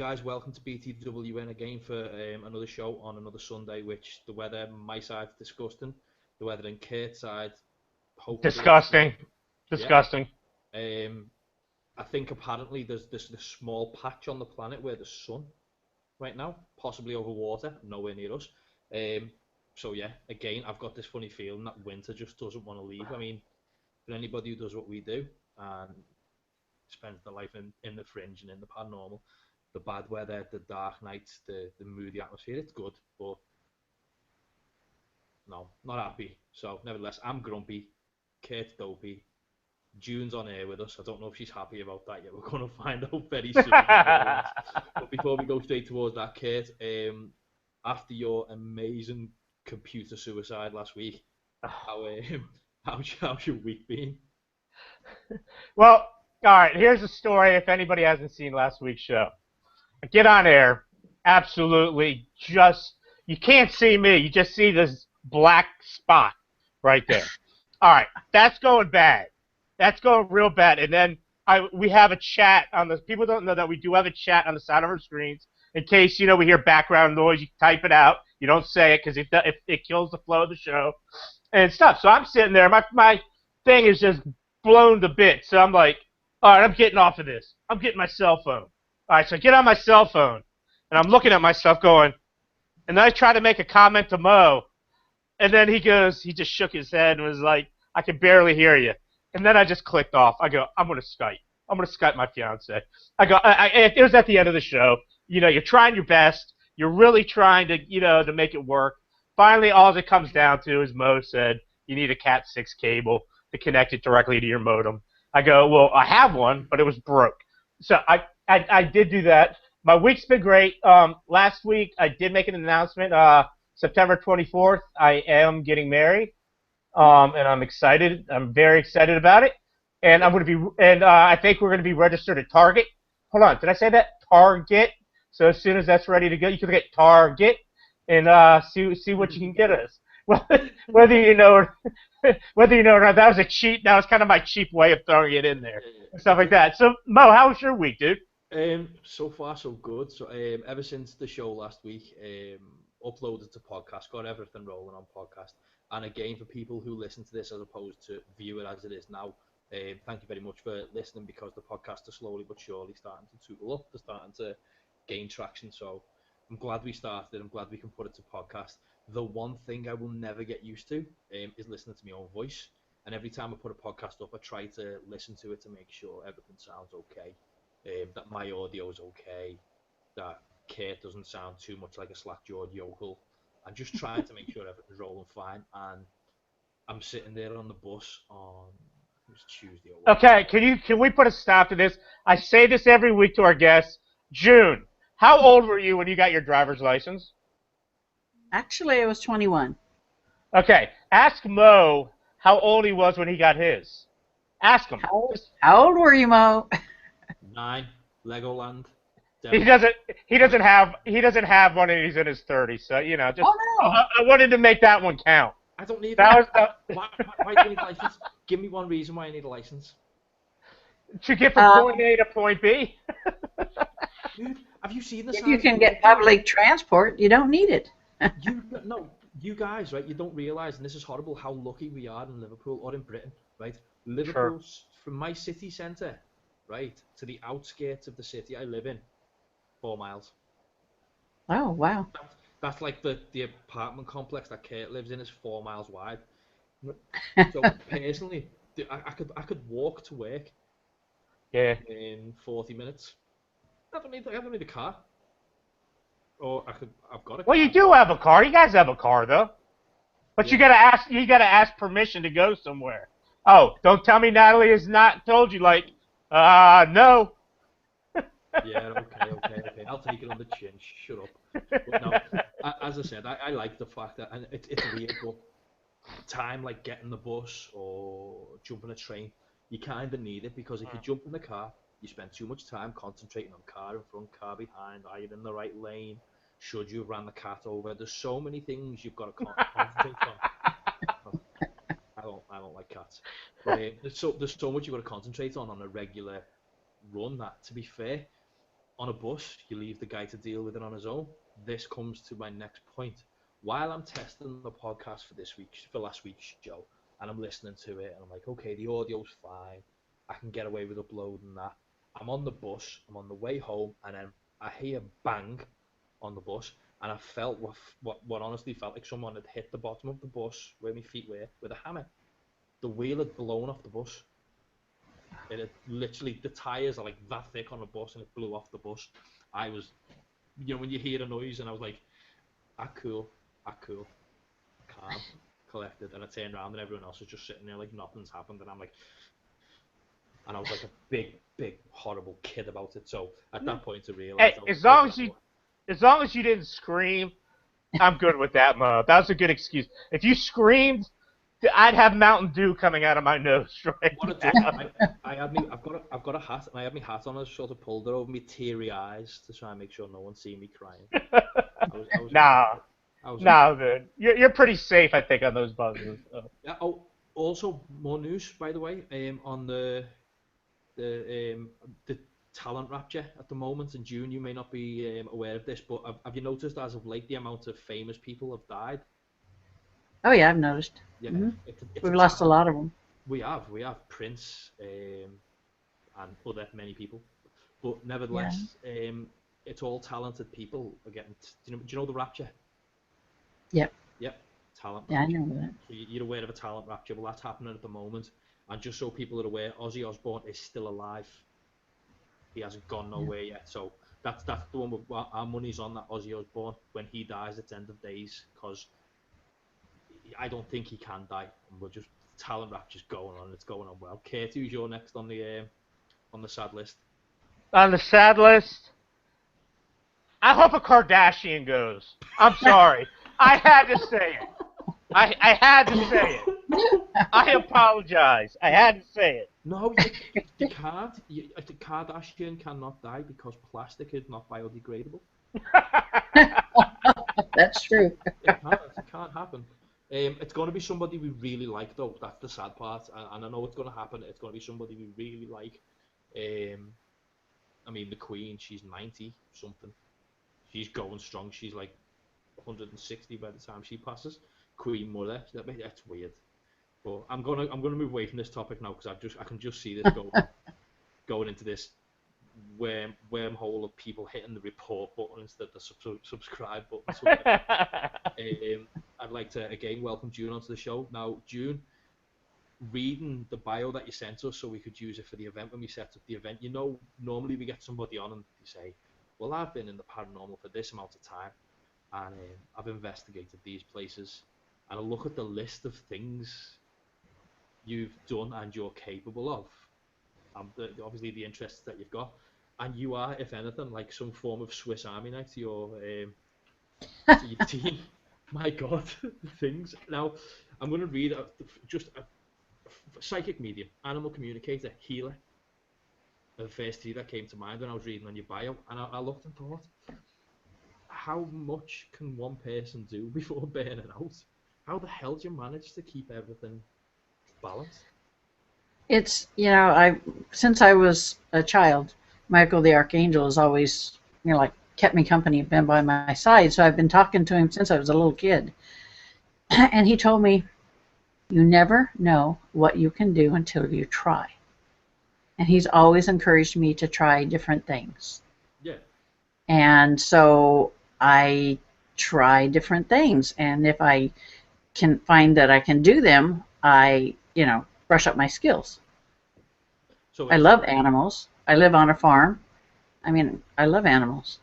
guys, welcome to Btwn again for another show on another Sunday, which the weather on my side's disgusting. The weather in Kurt's side, hopefully. Disgusting. Yeah. Disgusting. I think apparently there's this small patch on the planet where there's sun right now, possibly over water, nowhere near us. So yeah, again, I've got this funny feeling that winter just doesn't want to leave. I mean, for anybody who does what we do and spends their life in the fringe and in the paranormal, the bad weather, the dark nights, the moody atmosphere, it's good, but no, not happy. So nevertheless, I'm grumpy, Kurt's dopey, June's on air with us. I don't know if she's happy about that yet. We're going to find out very soon. But before we go straight towards that, Kurt, after your amazing computer suicide last week, how's your week been? Well, all right, here's a story if anybody hasn't seen last week's show. I get on air, absolutely just, you can't see me, you just see this black spot right there. All right, that's going bad. That's going real bad. And then we have a chat on the, people don't know that we do have a chat on the side of our screens. In case, we hear background noise, you type it out. You don't say it because it kills the flow of the show and stuff. So I'm sitting there, my thing is just blown to bits. So I'm like, all right, I'm getting off of this. I'm getting my cell phone. All right, so I get on my cell phone, and I'm looking at myself going, and then I try to make a comment to Mo, and then he just shook his head and was like, I can barely hear you. And then I just clicked off. I go, I'm going to Skype. I'm going to Skype my fiance. I go, it was at the end of the show. You're trying your best. You're really trying to, to make it work. Finally, all it comes down to is Mo said, you need a Cat 6 cable to connect it directly to your modem. I go, well, I have one, but it was broke. So I did do that. My week's been great. Last week, I did make an announcement. September 24th, I am getting married. And I'm excited. I'm very excited about it. And I think we're going to be registered at Target. Hold on, did I say that? Target. So as soon as that's ready to go, you can get Target and see what you can get us. Well, whether you know or not, that was a cheat. That was kind of my cheap way of throwing it in there, stuff like that. So Mo, how was your week, dude? So far so good. So ever since the show last week, uploaded to podcast, got everything rolling on podcast. And again, for people who listen to this as opposed to view it as it is now, thank you very much for listening, because the podcast is slowly but surely starting to tootle up. They're starting to gain traction. So I'm glad we started. I'm glad we can put it to podcast. The one thing I will never get used to is listening to my own voice. And every time I put a podcast up, I try to listen to it to make sure everything sounds okay, that my audio is okay, that Kurt doesn't sound too much like a slack-jawed yokel. I'm just trying to make sure everything's rolling fine. And I'm sitting there on the bus on Tuesday. Okay, can we put a stop to this? I say this every week to our guests. June, how old were you when you got your driver's license? Actually, I was 21. Okay, ask Mo how old he was when he got his. Ask him. How old were you, Mo? 9. Legoland. He doesn't have one, and he's in his 30s. So just. Oh no! I wanted to make that one count. I don't need that. Why do you need a license? Give me one reason why I need a license. To get from point A to point B. Dude, have you seen this? If you can get public transport, you don't need it. You guys, right? You don't realise, and this is horrible, how lucky we are in Liverpool or in Britain, right? Liverpool, from my city centre, right, to the outskirts of the city I live in, 4 miles. Oh wow! That's like the apartment complex that Kurt lives in is 4 miles wide. So personally, I could walk to work. Yeah. In 40 minutes. I don't need a car. Or I've got a car. Well, you do have a car. You guys have a car, though. But yeah. You gotta ask permission to go somewhere. Oh, don't tell me Natalie has not told you, like, no. Yeah, okay. I'll take it on the chin. Shut up. But no, as I said, I like the fact that, and it's weird, but time like getting the bus or jumping a train, you kind of need it, because if you jump in the car, you spend too much time concentrating on car in front, car behind, are you in the right lane, should you have ran the cat over, there's so many things you've got to concentrate on. I don't like cats. There's so much you've got to concentrate on a regular run that, to be fair, on a bus, you leave the guy to deal with it on his own. This comes to my next point. While I'm testing the podcast for last week's show, and I'm listening to it, and I'm like, okay, the audio's fine. I can get away with uploading that. I'm on the bus. I'm on the way home, and then I hear bang on the bus, and I felt what honestly felt like someone had hit the bottom of the bus where my feet were with a hammer. The wheel had blown off the bus. It had literally, the tires are like that thick on the bus, and it blew off the bus. I was, when you hear a noise, and I was like, cool, calm, collected, and I turned around and everyone else was just sitting there like nothing's happened, and I was like a big horrible kid about it. So at that point I realized, Hey, as long as you didn't scream, I'm good with that, Mo. That was a good excuse. If you screamed, I'd have Mountain Dew coming out of my nose right now. I've got a hat, and I had my hat on. I sort of pulled it over me teary eyes to try and make sure no one see me crying. Nah, man. You're pretty safe, I think, on those buses. So. Yeah. Oh, also more news, by the way, on the talent rapture at the moment in June. You may not be aware of this, but have you noticed as of late the amount of famous people have died? Oh yeah, I've noticed. Yeah, Mm-hmm. It's We've lost a lot of them. We have Prince and other many people, but nevertheless, it's all talented people again. Do you know the rapture? Yep. Talent. Yeah, rapture. I know that. So you're aware of a talent rapture? Well, that's happening at the moment, and just so people are aware, Ozzy Osbourne is still alive. He hasn't gone nowhere yet. So that's the one with our money's on, that Ozzy Osbourne. When he dies, it's end of days, because I don't think he can die. And we're just, talent rapture's going on. It's going on well. Kate, who's your next on the sad list? On the sad list, I hope a Kardashian goes. I'm sorry. I had to say it. I had to say it. I apologize. I had to say it. No, you can't. The Kardashian cannot die because plastic is not biodegradable. That's true. It can't happen. It's going to be somebody we really like, though. That's the sad part, and I know it's going to happen. It's going to be somebody we really like. I mean, the Queen, she's 90 something. She's going strong. She's like 160 by the time she passes. Queen Mother. That's weird. But I'm gonna move away from this topic now, because I can just see this going into this wormhole of people hitting the report button instead of the subscribe button. So, I'd like to again welcome June onto the show. Now, June, reading the bio that you sent us so we could use it for the event when we set up the event. Normally we get somebody on and they say, well, I've been in the paranormal for this amount of time, and I've investigated these places, and I look at the list of things you've done and you're capable of, obviously the interests that you've got, and you are, if anything, like some form of Swiss Army knife to your team. My God, things. Now, I'm going to read just a psychic medium, animal communicator, healer. The first three that came to mind when I was reading on your bio, and I looked and thought, how much can one person do before burning out? How the hell do you manage to keep everything balanced? It's, since I was a child, Michael the Archangel has always, kept me company, been by my side. So I've been talking to him since I was a little kid. And he told me, you never know what you can do until you try. And he's always encouraged me to try different things. Yeah. And so I try different things. And if I can find that I can do them, I, brush up my skills. So I love animals. I live on a farm. I mean, I love animals.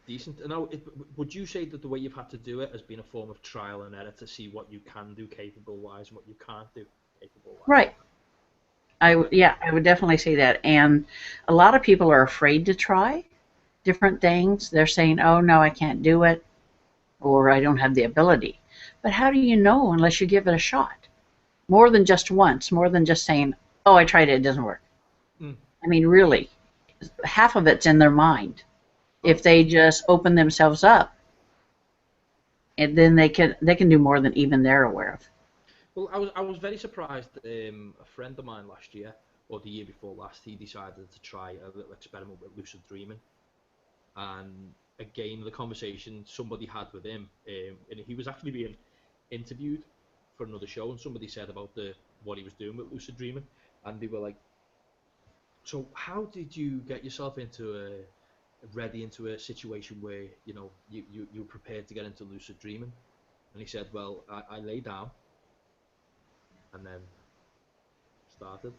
Decent. Now, would you say that the way you've had to do it has been a form of trial and error to see what you can do capable-wise and what you can't do capable-wise? Right. I would definitely say that. And a lot of people are afraid to try different things. They're saying, oh, no, I can't do it, or I don't have the ability. But how do you know unless you give it a shot? More than just once, more than just saying, oh, I tried it, it doesn't work. I mean, really, half of it's in their mind. If they just open themselves up, and then they can do more than even they're aware of. Well, I was very surprised. A friend of mine last year, or the year before last, he decided to try a little experiment with lucid dreaming. and again the conversation somebody had with him, and he was actually being interviewed for another show, and somebody said about what he was doing with lucid dreaming, and they were like, so how did you get yourself ready into a situation where you're prepared to get into lucid dreaming? And he said, well, I lay down and then started.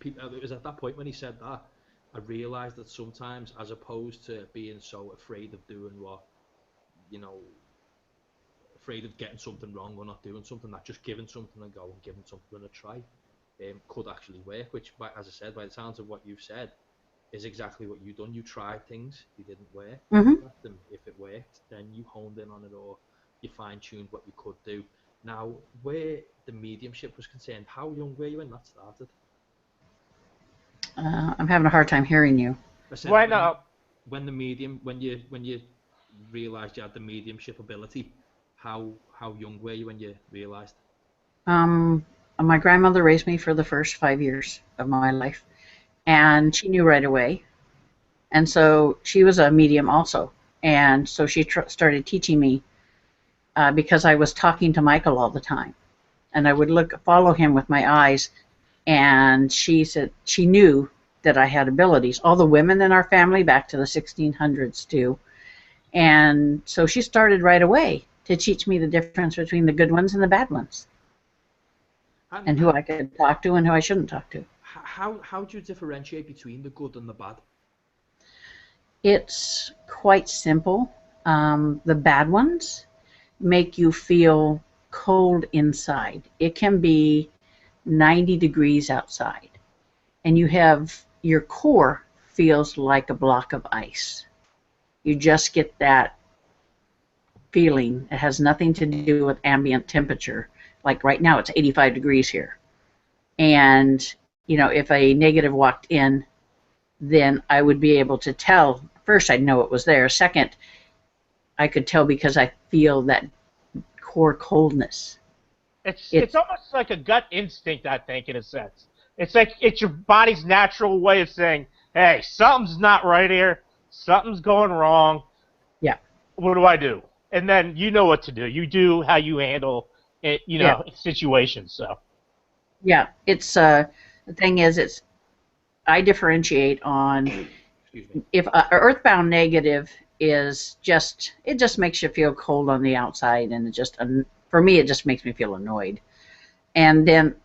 It was at that point when he said that I realized that sometimes, as opposed to being so afraid of doing afraid of getting something wrong or not doing something, that just giving something a go and giving something a try could actually work, which, as I said, by the sounds of what you've said, is exactly what you've done. You tried things, they didn't work. If it worked, then you honed in on it, or you fine-tuned what you could do. Now, where the mediumship was concerned, how young were you when that started? I'm having a hard time hearing you. When you realised you had the mediumship ability, how young were you when you realised? My grandmother raised me for the first 5 years of my life, and she knew right away. And so she was a medium also, and so she started teaching me because I was talking to Michael all the time, and I would follow him with my eyes, and she said she knew that I had abilities. All the women in our family back to the 1600s too, and so she started right away to teach me the difference between the good ones and the bad ones, and who I could talk to and who I shouldn't talk to. How do you differentiate between the good and the bad? It's quite simple. The bad ones make you feel cold inside. It can be 90 degrees outside, and your core feels like a block of ice. You just get that feeling. It has nothing to do with ambient temperature. Like right now it's 85 degrees here, and if a negative walked in, then I would be able to tell. First, I'd know it was there. Second, I could tell because I feel that core coldness. It's almost like a gut instinct, I think, in a sense. It's like it's your body's natural way of saying, hey, something's not right here. Something's going wrong. Yeah. What do I do? And then you know what to do. You do how you handle it, situations. So. Yeah, it's the thing is, I differentiate on if earthbound negative is it just makes you feel cold on the outside, and for me it just makes me feel annoyed. And then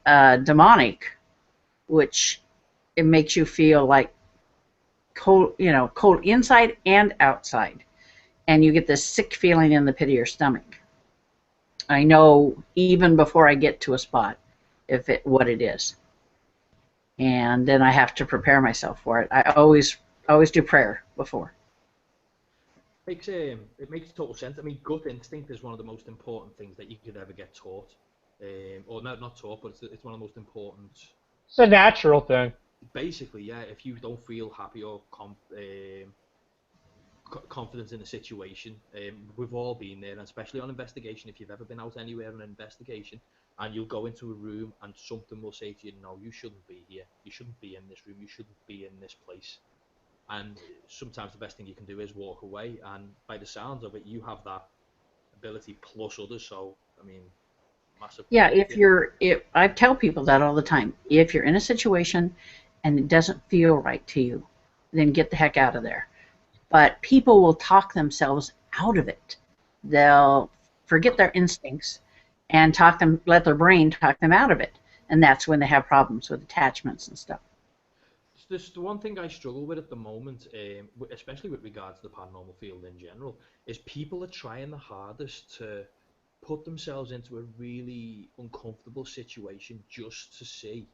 demonic, which it makes you feel like cold, cold inside and outside, and you get this sick feeling in the pit of your stomach. I know even before I get to a spot what it is, and then I have to prepare myself for it. I always do prayer before. It makes total sense. I mean, gut instinct is one of the most important things that you could ever get taught, or not taught, but it's one of the most important. It's a natural thing. Basically, yeah. If you don't feel happy or confident in a situation, we've all been there, and especially on investigation. If you've ever been out anywhere on an investigation, and you'll go into a room and something will say to you, no, you shouldn't be here. You shouldn't be in this room. You shouldn't be in this place. And sometimes the best thing you can do is walk away. And by the sounds of it, you have that ability plus others. So, I mean, massive. Yeah, I tell people that all the time. If you're in a situation and it doesn't feel right to you, then get the heck out of there. But people will talk themselves out of it. They'll forget their instincts and let their brain talk them out of it. And that's when they have problems with attachments and stuff. There's the one thing I struggle with at the moment, especially with regards to the paranormal field in general, is people are trying the hardest to put themselves into a really uncomfortable situation just to see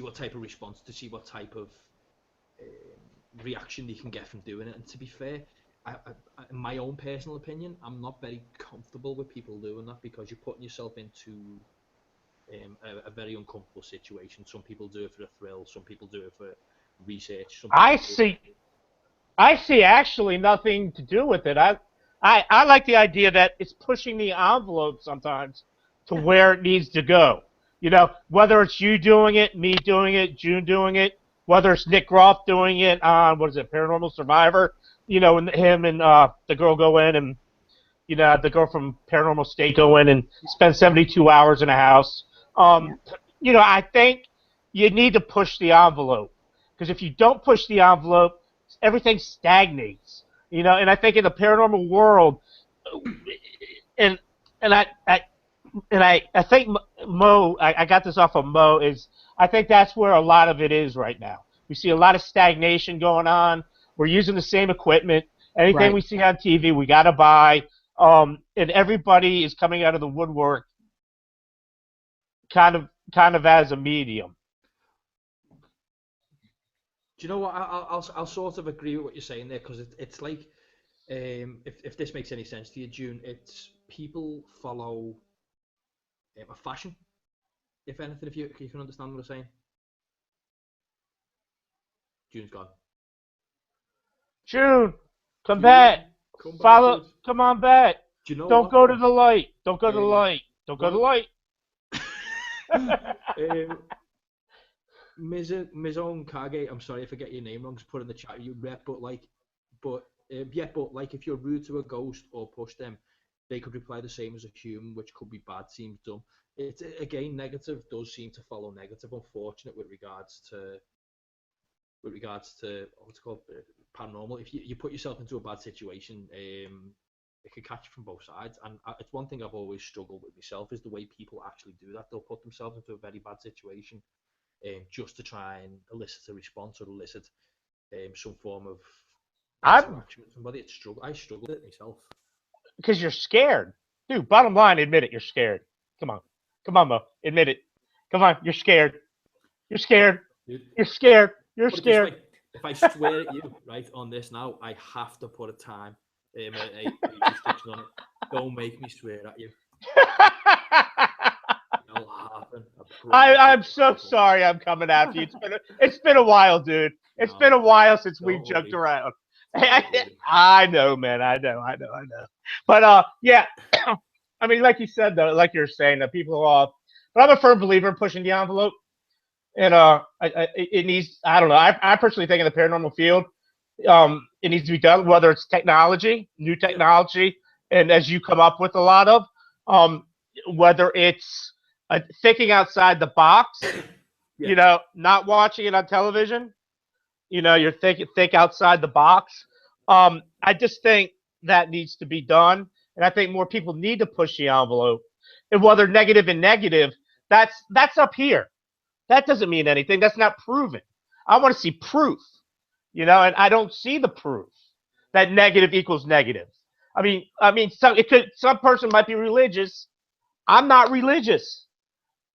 what type of response, to see what type of reaction they can get from doing it. And to be fair, in my own personal opinion, I'm not very comfortable with people doing that, because you're putting yourself into a very uncomfortable situation. Some people do it for a thrill. Some people do it for research. I see actually nothing to do with it. I like the idea that it's pushing the envelope sometimes to where it needs to go. Whether it's you doing it, me doing it, June doing it, whether it's Nick Groff doing it on, what is it, Paranormal Survivor, and him and the girl go in and, the girl from Paranormal State go in and spend 72 hours in a house. I think you need to push the envelope, because if you don't push the envelope, everything stagnates. And I think in the paranormal world, and I think Mo, I got this off of Mo, I think that's where a lot of it is right now. We see a lot of stagnation going on. We're using the same equipment. Anything we see on TV, we got to buy. And everybody is coming out of the woodwork kind of as a medium. Do you know what? I'll sort of agree with what you're saying there, because it's like, if this makes any sense to you, June, it's people follow a fashion, if anything, if you can understand what I'm saying. June's gone. June, come back. Follow. Come on back. Do you know Don't what? go to the light. Don't go to the light. Don't go to the light. Ms. Own Kage, I'm sorry if I get your name wrong, just put in the chat you rep, but if you're rude to a ghost or push them, they could reply the same as a human, which could be bad, seems dumb. It's again, negative does seem to follow negative, unfortunate with regards to what's called paranormal. If you put yourself into a bad situation, it can catch you from both sides. And it's one thing I've always struggled with myself, is the way people actually do that. They'll put themselves into a very bad situation just to try and elicit a response or elicit some form of interaction with somebody. I struggled with it myself. Because you're scared. Dude, bottom line, admit it, you're scared. Come on, Mo. Admit it. Come on, you're scared. You're scared. You're scared. You're scared. If I swear at you, right, on this now, I have to put a time, a restriction on it. Don't make me swear at you. It'll happen. I'm so sorry I'm coming after you. It's been a while, dude. It's been a while since we've joked around. I know, man. I know. But yeah, I mean, like you said, though, like you're saying, that people but I'm a firm believer in pushing the envelope, and it needs. I don't know. I personally think in the paranormal field, it needs to be done, whether it's technology, new technology, and as you come up with a lot of, whether it's thinking outside the box, not watching it on television. You're think outside the box. I just think that needs to be done, and I think more people need to push the envelope. And whether negative and negative, that's up here. That doesn't mean anything. That's not proven. I want to see proof, and I don't see the proof that negative equals negative. I mean, some person might be religious. I'm not religious.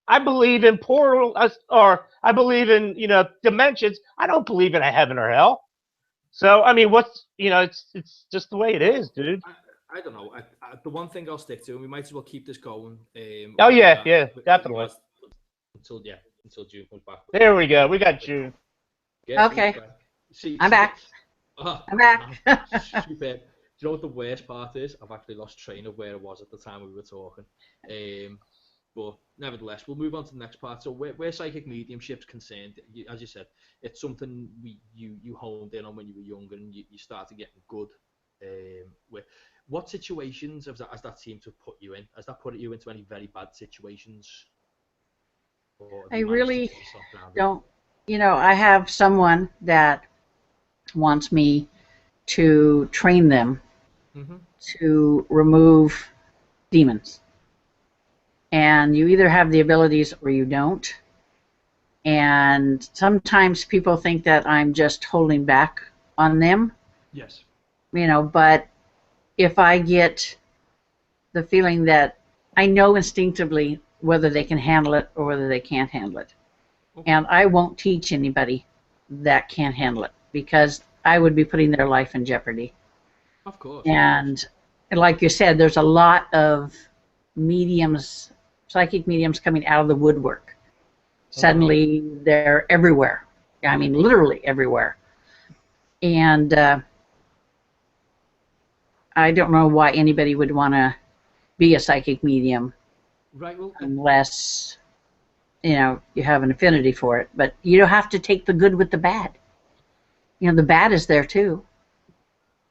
I believe in portals, or I believe in dimensions. I don't believe in a heaven or hell. So I mean, it's just the way it is, dude. I don't know. The one thing I'll stick to, and we might as well keep this going. Definitely. Until June comes back. There we go. We got June. Okay. I'm back. I'm back. Super. Do you know what the worst part is? I've actually lost train of where I was at the time we were talking. But nevertheless, we'll move on to the next part. So where psychic mediumship's concerned, as you said, it's something you honed in on when you were younger, and you started getting good with. What situations has that seemed to put you in? Has that put you into any very bad situations? I really don't. I have someone that wants me to train them to remove demons. And you either have the abilities or you don't. And sometimes people think that I'm just holding back on them. Yes. But if I get the feeling that I know instinctively whether they can handle it or whether they can't handle it. Okay. And I won't teach anybody that can't handle it, because I would be putting their life in jeopardy. Of course. And like you said, there's a lot of mediums, psychic mediums coming out of the woodwork. Suddenly they're everywhere. I mean, literally everywhere. And I don't know why anybody would want to be a psychic medium. Right. Well, unless you have an affinity for it, but you don't have to take the good with the bad. The bad is there too.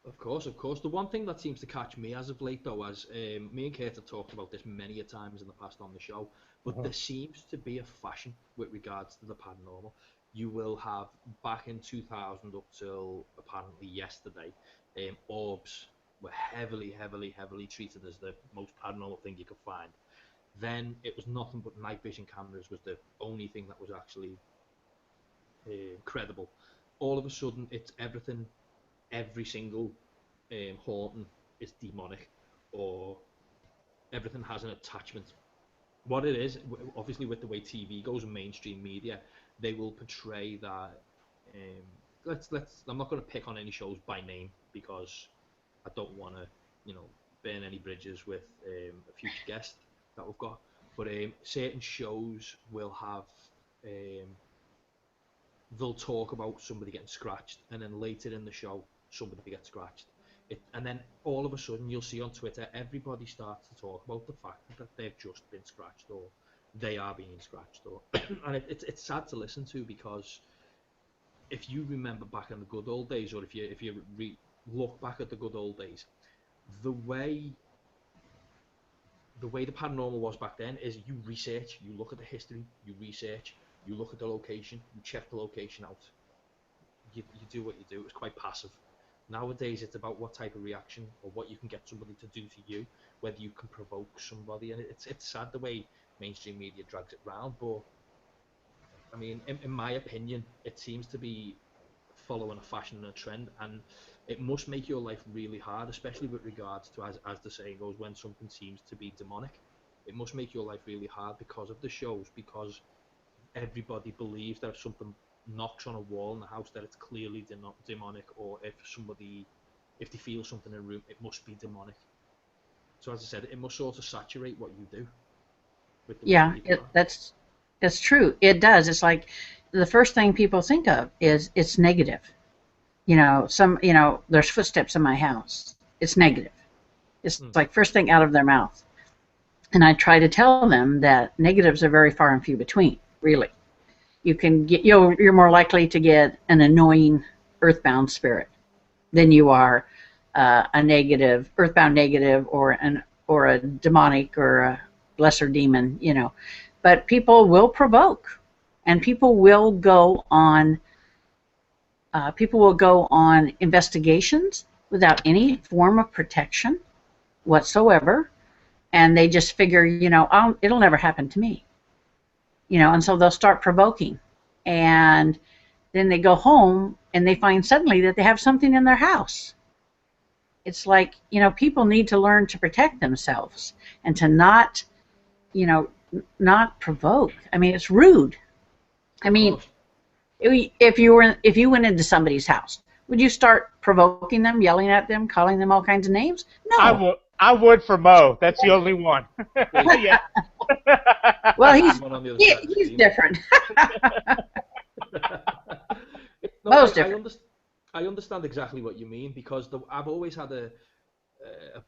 Of course, of course. The one thing that seems to catch me as of late, though, as me and Kate have talked about this many a times in the past on the show, but there seems to be a fashion with regards to the paranormal. You will have, back in 2000 up till apparently yesterday, orbs were heavily, heavily, heavily treated as the most paranormal thing you could find. Then it was nothing but night vision cameras was the only thing that was actually credible. All of a sudden, it's everything. Every single haunting is demonic, or everything has an attachment. What it is, obviously, with the way TV goes and mainstream media, they will portray that. Let's. I'm not going to pick on any shows by name because I don't want to, burn any bridges with a future guest that we've got. But certain shows will have. They'll talk about somebody getting scratched, and then later in the show, somebody gets scratched. And then all of a sudden, you'll see on Twitter, everybody starts to talk about the fact that they've just been scratched, or they are being scratched, or and it's sad to listen to, because if you remember back in the good old days, or if you look back at the good old days, the way the paranormal was back then is you research, you look at the history, you research, you look at the location, you check the location out, you do what you do. It was quite passive. Nowadays, it's about what type of reaction or what you can get somebody to do to you, whether you can provoke somebody. And it's sad the way mainstream media drags it round. But I mean, in my opinion, it seems to be following a fashion and a trend, and it must make your life really hard, especially with regards to, as the saying goes, when something seems to be demonic. It must make your life really hard because of the shows, because everybody believes that if something knocks on a wall in the house, that it's clearly demonic, or if they feel something in a room, it must be demonic. So as I said, it must sort of saturate what you do with the way Yeah, people are. that's true. It does. It's like the first thing people think of is it's negative. There's footsteps in my house. It's negative. It's like first thing out of their mouth. And I try to tell them that negatives are very far and few between, really. You can get, you're more likely to get an annoying earthbound spirit than you are a negative, earthbound negative, or a demonic or a lesser demon, But people will provoke, and people will go on investigations without any form of protection whatsoever, and they just figure, it'll never happen to me, and so they'll start provoking, and then they go home and they find suddenly that they have something in their house. It's like, people need to learn to protect themselves and to not provoke. I mean, it's rude. I mean, if you went into somebody's house, would you start provoking them, yelling at them, calling them all kinds of names? No. I would for Mo. That's the only one. Yeah. Well, he's different. No, Mo's different. I understand exactly what you mean, because I've always had a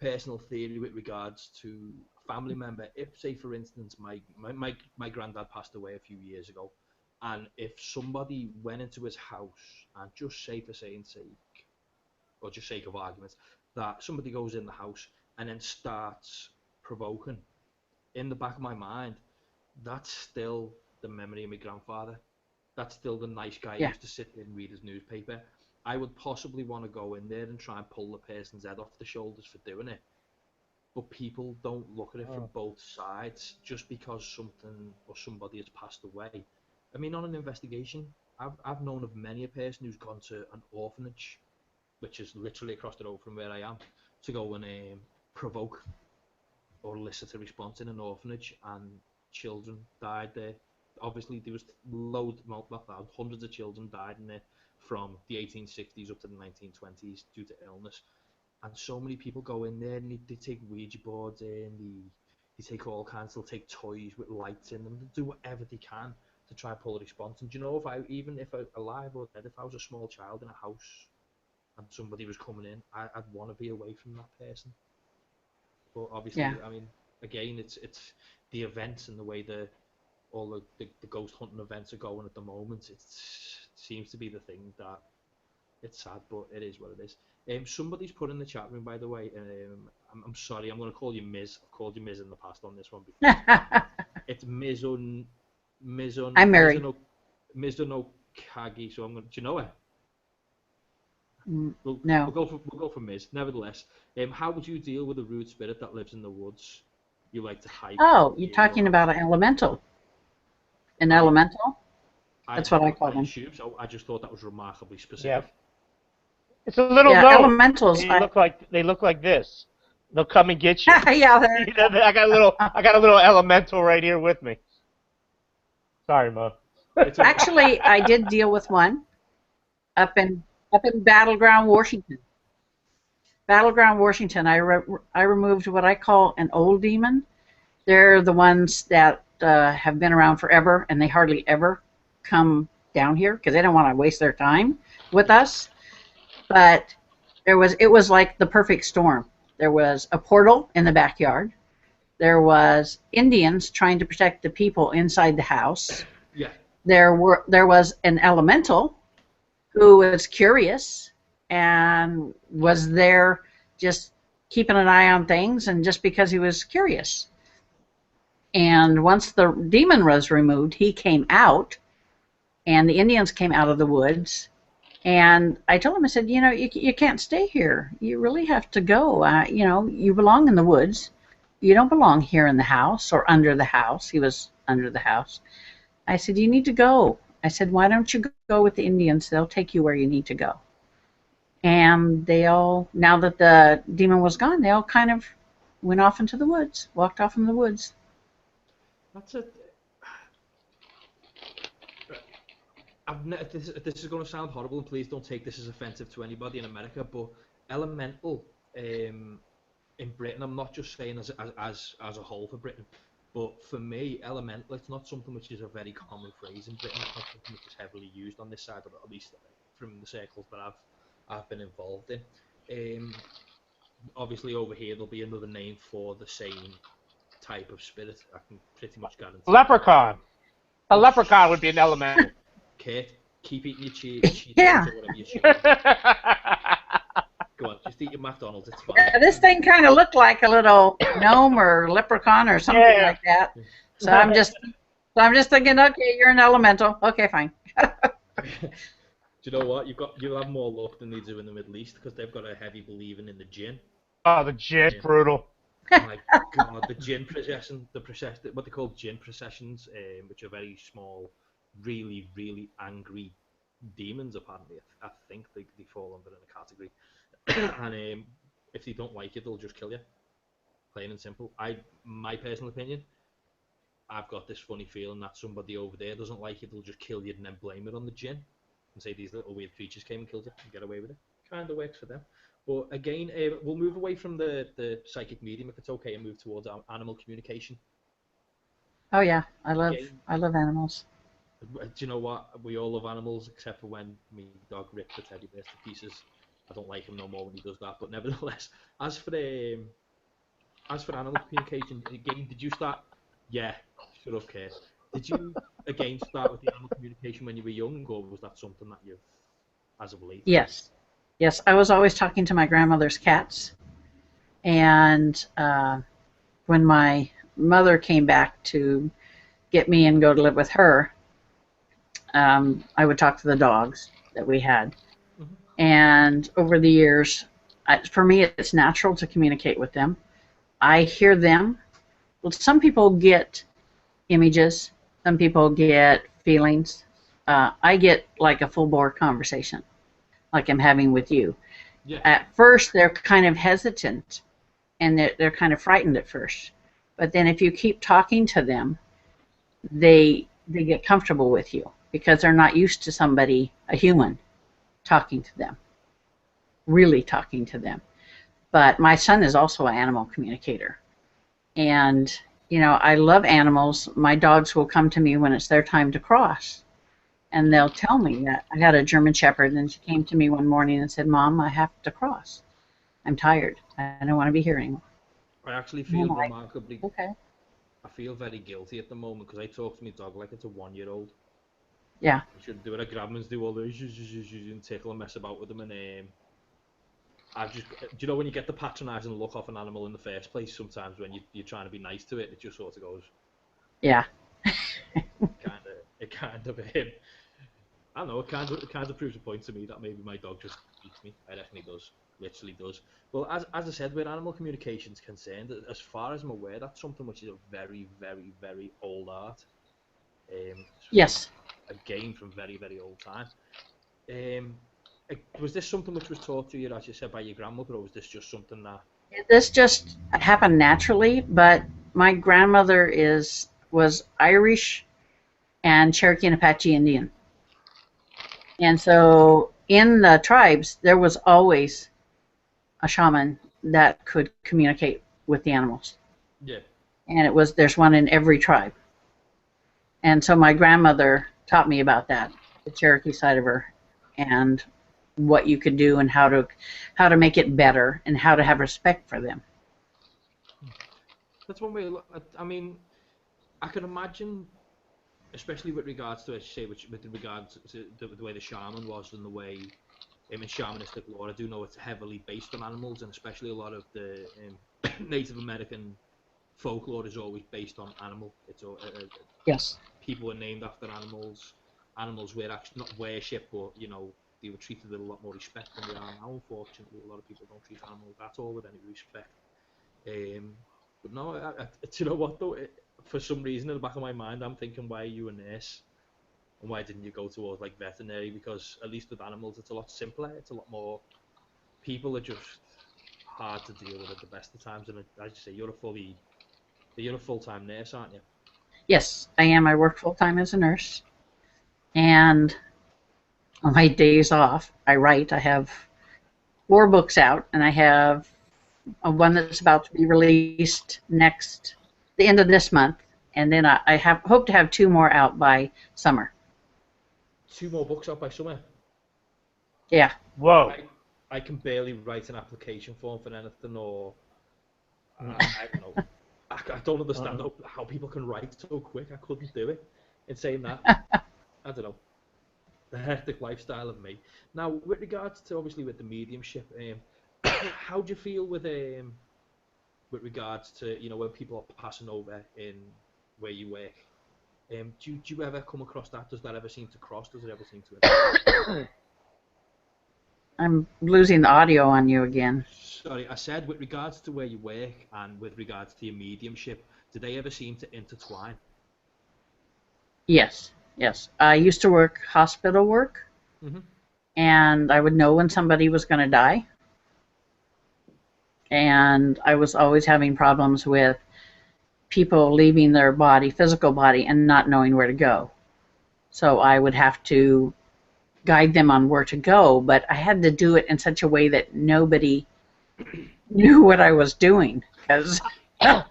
personal theory with regards to a family member. If, say, for instance, my granddad passed away a few years ago, and if somebody went into his house, and just say for saying sake, or just sake of arguments, that somebody goes in the house and then starts provoking, in the back of my mind, that's still the memory of my grandfather. That's still the nice guy who used to sit there and read his newspaper. I would possibly want to go in there and try and pull the person's head off the shoulders for doing it. But people don't look at it from both sides. Just because something or somebody has passed away. I mean, on an investigation, I've known of many a person who's gone to an orphanage, which is literally across the road from where I am, to go and provoke or elicit a response in an orphanage, and children died there. Obviously, there was hundreds of children died in there from the 1860s up to the 1920s due to illness. And so many people go in there and they take Ouija boards in, they take all kinds, they'll take toys with lights in them, they do whatever they can to try and pull a response. And do you know, if alive or dead, if I was a small child in a house and somebody was coming in, I'd want to be away from that person. But obviously, I mean, again, it's the events and the way the all the ghost hunting events are going at the moment, it seems to be the thing that it's sad, but it is what it is. Somebody's put in the chat room, by the way. I'm sorry, I'm going to call you Miz. I've called you Miz in the past on this one before. It's Mizun. I'm married. Mizuno Kagi. So I'm going. Do you know her? No. We'll go for Miz. Nevertheless, how would you deal with a rude spirit that lives in the woods? You like to hike. Oh, you're talking about an elemental. An elemental? That's what I call them. So I just thought that was remarkably specific. Yeah. It's a little note. Elementals. They look like this. They'll come and get you. Yeah. I got a little elemental right here with me. Sorry, Mo. Actually, I did deal with one up in Battleground, Washington. Battleground, Washington. I removed what I call an old demon. They're the ones that have been around forever, and they hardly ever come down here because they don't want to waste their time with us. But it was like the perfect storm. There was a portal in the backyard. There was Indians trying to protect the people inside the house. Yeah. There was an elemental who was curious and was there just keeping an eye on things, and just because he was curious. And once the demon was removed, he came out, and the Indians came out of the woods. And I told him, I said, you can't stay here. You really have to go. You belong in the woods. You don't belong here in the house or under the house. He was under the house. I said, you need to go. I said, why don't you go with the Indians? They'll take you where you need to go. And they all, now that the demon was gone, they all kind of went off into the woods, walked off in the woods. That's it. This is going to sound horrible, and please don't take this as offensive to anybody in America, but elemental in Britain, I'm not just saying as a whole for Britain, but for me, elemental, it's not something which is a very common phrase in Britain. It's not something which is heavily used on this side, or at least from the circles that I've been involved in. Obviously, over here there'll be another name for the same type of spirit. I can pretty much guarantee. Leprechaun. A leprechaun would be an elemental. Kate, keep eating your cheese Yeah. or whatever you're chewing. Go on, just eat your McDonald's. It's fine. Yeah, this thing kind of looked like a little gnome or leprechaun or something like that. So I'm just thinking, okay, you're an elemental. Okay, fine. Do you know what? You'll have more luck than they do in the Middle East, because they've got a heavy believing in the jinn. Oh, the jinn's brutal. My God, the jinn procession, what they call jinn processions, which are very small, really, really angry demons. Apparently, I think they fall under in a category. And if they don't like you, they'll just kill you. Plain and simple. My personal opinion, I've got this funny feeling that somebody over there doesn't like you, they'll just kill you and then blame it on the jinn and say these little weird creatures came and killed you and get away with it. Kind of works for them. But again, we'll move away from the psychic medium, if it's okay, and move towards animal communication. Oh yeah, I love animals. Do you know what? We all love animals, except for when my dog ripped the teddy bears to pieces. I don't like him no more when he does that. But nevertheless, as for animal communication, again, did you start? Yeah, shut up, Kate. Did you again start with the animal communication when you were young, or was that something that you've, as of late? Yes, I was always talking to my grandmother's cats, and when my mother came back to get me and go to live with her, I would talk to the dogs that we had. Mm-hmm. And over the years, for me, it's natural to communicate with them. I hear them. Well, some people get images. Some people get feelings. I get like a full-bore conversation, like I'm having with you. Yeah. At first, they're kind of hesitant, and they're kind of frightened at first. But then if you keep talking to them, they get comfortable with you, because they're not used to somebody, a human, talking to them, really talking to them. But my son is also an animal communicator. And, I love animals. My dogs will come to me when it's their time to cross. And they'll tell me that. I had a German Shepherd, and she came to me one morning and said, Mom, I have to cross. I'm tired. I don't want to be here anymore. I actually feel remarkably... Okay. I feel very guilty at the moment because I talk to my dog like it's a 1-year-old. Yeah. I shouldn't do it. I grab him and do all the and tickle and mess about with him, and do you know when you get the patronising look off an animal in the first place? Sometimes when you're trying to be nice to it, it just sort of goes. Yeah. It kind of I don't know. It kind of proves a point to me that maybe my dog just beats me. I reckon he does. Literally does. Well, as I said, where animal communication is concerned, as far as I'm aware, that's something which is a very, very, very old art. Yes. A game from very, very old time. Was this something which was taught to you, as you said, by your grandmother, or was this just something that? This just happened naturally, but my grandmother was Irish and Cherokee and Apache Indian. And so in the tribes, there was always a shaman that could communicate with the animals. Yeah. And there's one in every tribe. And so my grandmother taught me about that, the Cherokee side of her, and what you could do and how to make it better and how to have respect for them. That's one way. I mean, I can imagine, especially with regards to, as you say, with regards to the way the shaman was and the way in shamanistic lore, I do know it's heavily based on animals, and especially a lot of the Native American folklore is always based on animal. It's yes. People were named after animals. Animals were actually not worshipped, but they were treated with a lot more respect than they are now. Unfortunately, a lot of people don't treat animals at all with any respect. But no, do you know what though? For some reason, in the back of my mind, I'm thinking, why are you a nurse? And why didn't you go towards like veterinary? Because at least with animals, it's a lot simpler. It's a lot more. People are just hard to deal with at the best of times. And as you say, you're a full-time nurse, aren't you? Yes, I am. I work full-time as a nurse. And on my days off, I write. I have 4 books out, and I have one that's about to be released the end of this month, and then I hope to have 2 more out by summer. 2 more books out by summer? Yeah. Whoa. I can barely write an application form for anything, or I don't know. I don't understand how people can write so quick. I couldn't do it. In saying that, I don't know. The hectic lifestyle of me. Now, with regards to obviously with the mediumship, how do you feel with regards to when people are passing over in where you work? Do you ever come across that? Does that ever seem to cross? Does it ever seem to? I'm losing the audio on you again. Sorry, I said with regards to where you work and with regards to your mediumship, do they ever seem to intertwine? Yes. I used to work hospital work, and I would know when somebody was going to die. And I was always having problems with people leaving their physical body, and not knowing where to go. So I would have to guide them on where to go, but I had to do it in such a way that nobody knew what I was doing. Because I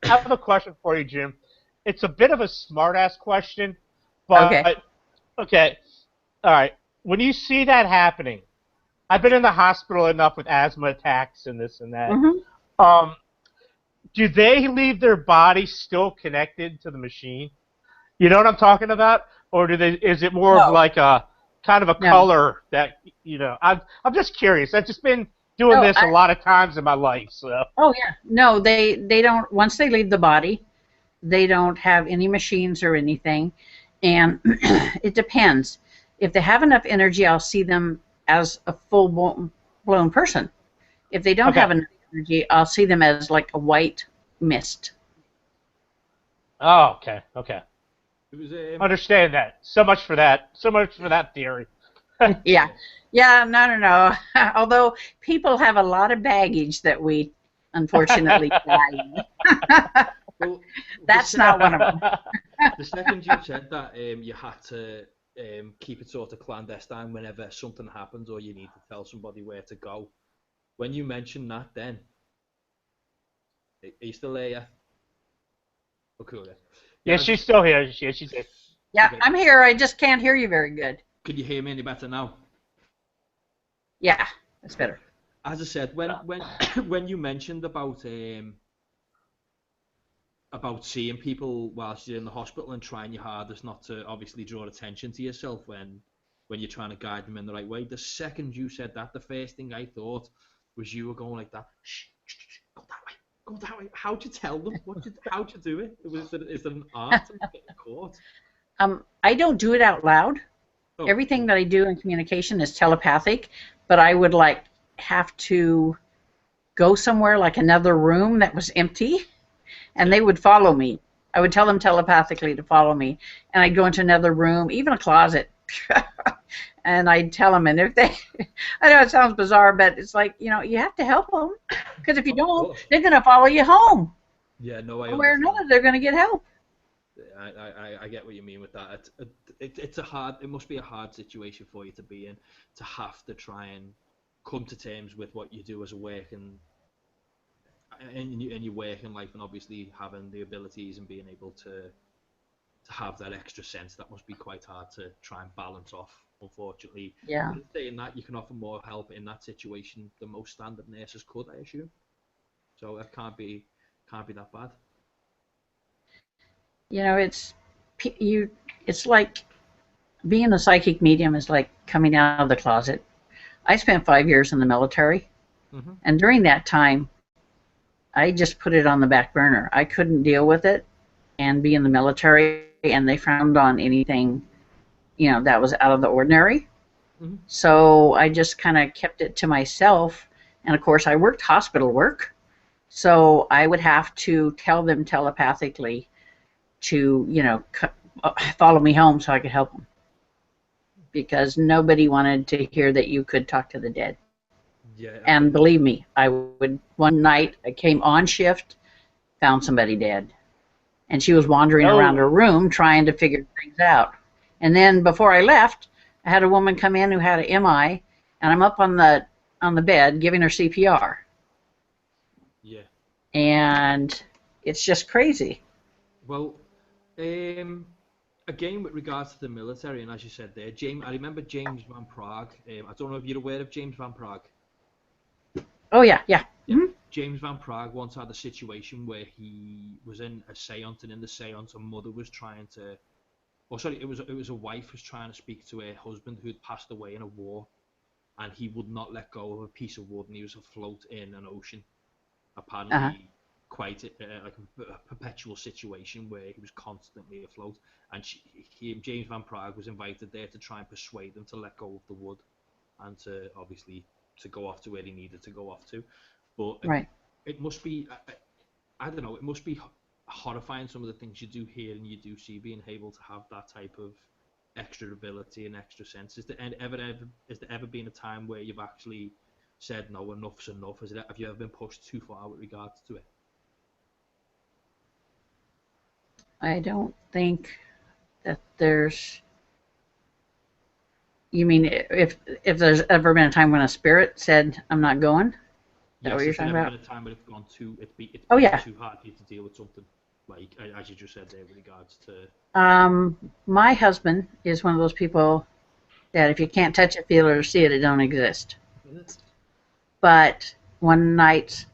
have a question for you, Jim. It's a bit of a smart-ass question, but okay. All right. When you see that happening, I've been in the hospital enough with asthma attacks and this and that. Do they leave their body still connected to the machine? You know what I'm talking about? Or is it more of like a kind of a color that, I'm just curious. I've just been doing this a lot of times in my life. So. Oh, yeah. No, they don't. Once they leave the body, they don't have any machines or anything. And it depends. If they have enough energy, I'll see them as a full-blown person. If they don't have enough energy, I'll see them as like a white mist. Oh, okay. It was, understand that. So much for that theory. Yeah. No. Although people have a lot of baggage that we unfortunately die. Well, that's not one of them. The second you said that, you had to keep it sort of clandestine whenever something happens or you need to tell somebody where to go. When you mentioned that, then are you still there? Yeah. Oh, cool. Yeah, she's still here. She's here. Yeah, okay. I'm here. I just can't hear you very good. Can you hear me any better now? Yeah, that's better. As I said, when you mentioned about about seeing people whilst you're in the hospital and trying your hardest not to obviously draw attention to yourself when you're trying to guide them in the right way. The second you said that, the first thing I thought was you were going like that. Shh, shh, shh, go that way, go that way. How'd you tell them? How'd you do it? Is there an art to getting caught? I don't do it out loud. Oh, Everything that I do in communication is telepathic, but I would like have to go somewhere like another room that was empty, and they would follow me. I would tell them telepathically to follow me, and I'd go into another room, even a closet, and I'd tell them, and if they, I know it sounds bizarre, but it's like, you know, you have to help them, because if you don't, they're going to follow you home. Yeah, no, I One way or understand. another, they're going to get help. I get what you mean with that. It's a hard. It must be a hard situation for you to be in, to have to try and come to terms with what you do as a work and in your working life, and obviously having the abilities and being able to have that extra sense. That must be quite hard to try and balance off, unfortunately. Yeah. But in saying that, you can offer more help in that situation than most standard nurses could, I assume. So it can't be that bad. You know, it's like being a psychic medium is like coming out of the closet. I spent 5 years in the military, and during that time, I just put it on the back burner. I couldn't deal with it and be in the military, and they frowned on anything, you know, that was out of the ordinary. So I just kind of kept it to myself, and of course I worked hospital work, so I would have to tell them telepathically to, you know, follow me home so I could help them, because nobody wanted to hear that you could talk to the dead. Yeah. And believe me, I would. One night I came on shift, found somebody dead, and she was wandering around her room trying to figure things out. And then before I left, I had a woman come in who had an MI, and I'm up on the bed giving her CPR. Yeah. And it's just crazy. Well, again, with regards to the military, and as you said there, I remember James Van Prague. I don't know if you're aware of James Van Prague. Oh, yeah. James Van Prague once had a situation where he was in a seance, and in the seance, a mother was trying to, it was a wife was trying to speak to her husband who had passed away in a war, and he would not let go of a piece of wood, and he was afloat in an ocean, apparently quite like a perpetual situation where he was constantly afloat, and James Van Prague was invited there to try and persuade them to let go of the wood and to obviously to go off to where he needed to go off to. But it must be, I don't know, it must be horrifying, some of the things you do hear and you do see, being able to have that type of extra ability and extra sense. Has there ever been a time where you've actually said, no, enough's enough? Have you ever been pushed too far with regards to it? I don't think that there's... You mean if there's ever been a time when a spirit said, I'm not going? Is that what you're talking about? Been a time when it's gone too, it's been too hard for you to deal with something, like, as you just said there, with regards to... My husband is one of those people that if you can't touch it, feel it, or see it, it don't exist. But one night,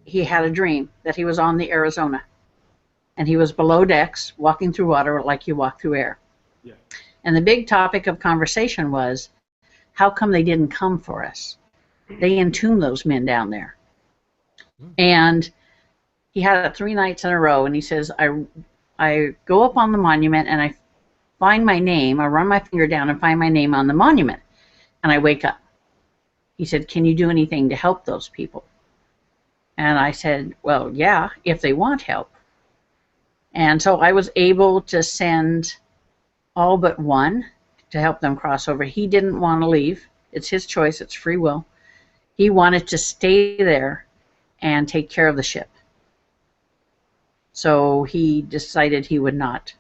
he had a dream that he was on the Arizona, and he was below decks, walking through water like you walk through air. Yeah. And the big topic of conversation was, how come they didn't come for us? They entombed those men down there. And he had it 3 nights in a row, and he says, I go up on the monument, and I find my name. I run my finger down and find my name on the monument, and I wake up. He said, can you do anything to help those people? And I said, well, yeah, if they want help. And so I was able to send all but one to help them cross over. He didn't want to leave. It's his choice. It's free will. He wanted to stay there and take care of the ship. So he decided he would not